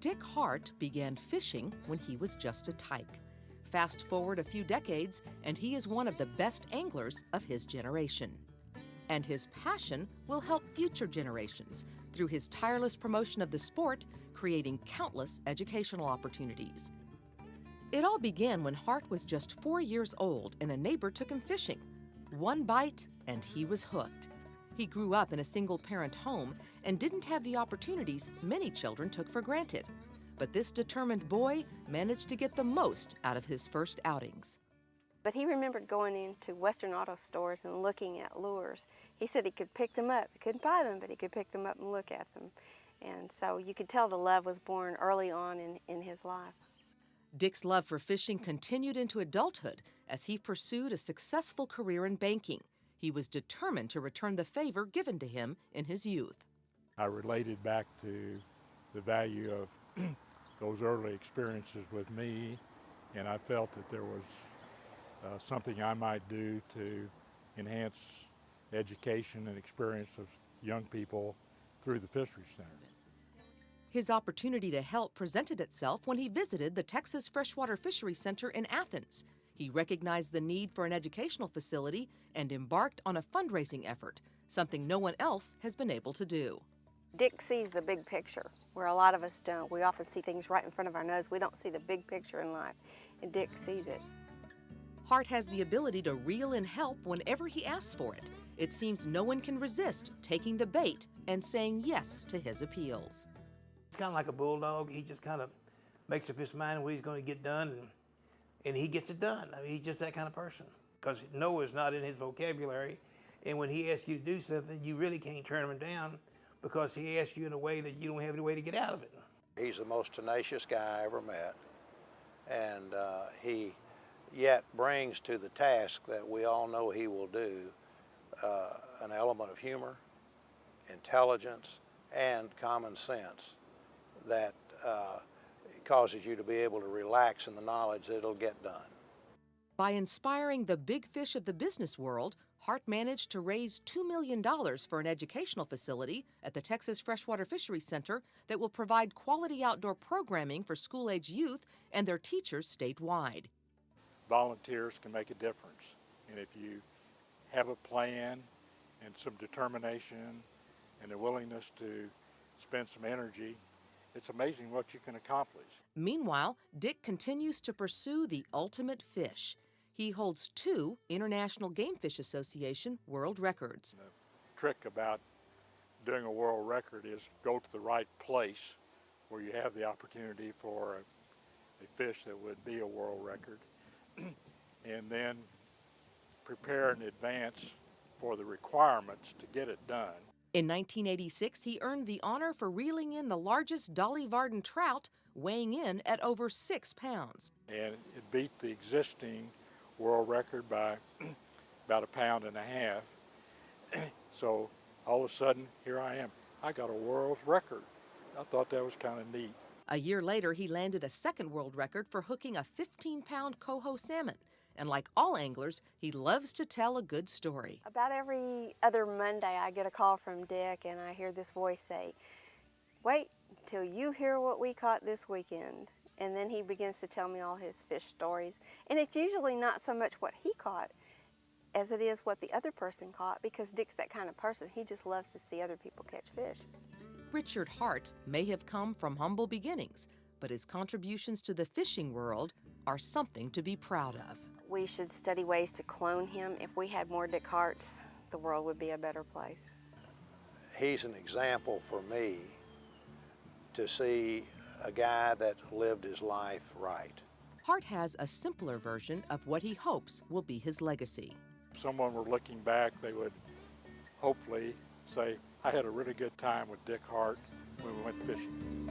Dick Hart began fishing when he was just a tyke. Fast forward a few decades, and he is one of the best anglers of his generation. And his passion will help future generations through his tireless promotion of the sport, creating countless educational opportunities. It all began when Hart was just 4 years old and a neighbor took him fishing. One bite and he was hooked. He grew up in a single-parent home and didn't have the opportunities many children took for granted. But this determined boy managed to get the most out of his first outings. But he remembered going into Western auto stores and looking at lures. He said he could pick them up. He couldn't buy them, but he could pick them up and look at them. And so you could tell the love was born early on in his life. Dick's love for fishing continued into adulthood as he pursued a successful career in banking. He was determined to return the favor given to him in his youth. I related back to the value of those early experiences with me, and I felt that there was something I might do to enhance education and experience of young people through the Fisheries Center. His opportunity to help presented itself when he visited the Texas Freshwater Fisheries Center in Athens. He recognized the need for an educational facility and embarked on a fundraising effort, something no one else has been able to do. Dick sees the big picture, where a lot of us don't. We often see things right in front of our nose. We don't see the big picture in life, and Dick sees it. Hart has the ability to reel in help whenever he asks for it. It seems no one can resist taking the bait and saying yes to his appeals. It's kind of like a bulldog. He just kind of makes up his mind what he's going to get done, and he gets it done. I mean, he's just that kind of person. Because no is not in his vocabulary, and when he asks you to do something, you really can't turn him down because he asks you in a way that you don't have any way to get out of it. He's the most tenacious guy I ever met, and he yet brings to the task that we all know he will do an element of humor, intelligence, and common sense that causes you to be able to relax in the knowledge that it'll get done. By inspiring the big fish of the business world, Hart managed to raise $2 million for an educational facility at the Texas Freshwater Fisheries Center that will provide quality outdoor programming for school-age youth and their teachers statewide. Volunteers can make a difference, and if you have a plan and some determination and a willingness to spend some energy, it's amazing what you can accomplish. Meanwhile, Dick continues to pursue the ultimate fish. He holds 2 International Game Fish Association world records. The trick about doing a world record is go to the right place where you have the opportunity for a fish that would be a world record, and then prepare in advance for the requirements to get it done. In 1986, he earned the honor for reeling in the largest Dolly Varden trout, weighing in at over 6 pounds. And it beat the existing world record by about 1.5 pounds. So all of a sudden, here I am. I got a world's record. I thought that was kind of neat. A year later, he landed a second world record for hooking a 15-pound coho salmon. And like all anglers, he loves to tell a good story. About every other Monday, I get a call from Dick, and I hear this voice say, "Wait till you hear what we caught this weekend." And then he begins to tell me all his fish stories. And it's usually not so much what he caught as it is what the other person caught, because Dick's that kind of person. He just loves to see other people catch fish. Richard Hart may have come from humble beginnings, but his contributions to the fishing world are something to be proud of. We should study ways to clone him. If we had more Dick Harts, the world would be a better place. He's an example for me to see a guy that lived his life right. Hart has a simpler version of what he hopes will be his legacy. If someone were looking back, they would hopefully say, I had a really good time with Dick Hart when we went fishing.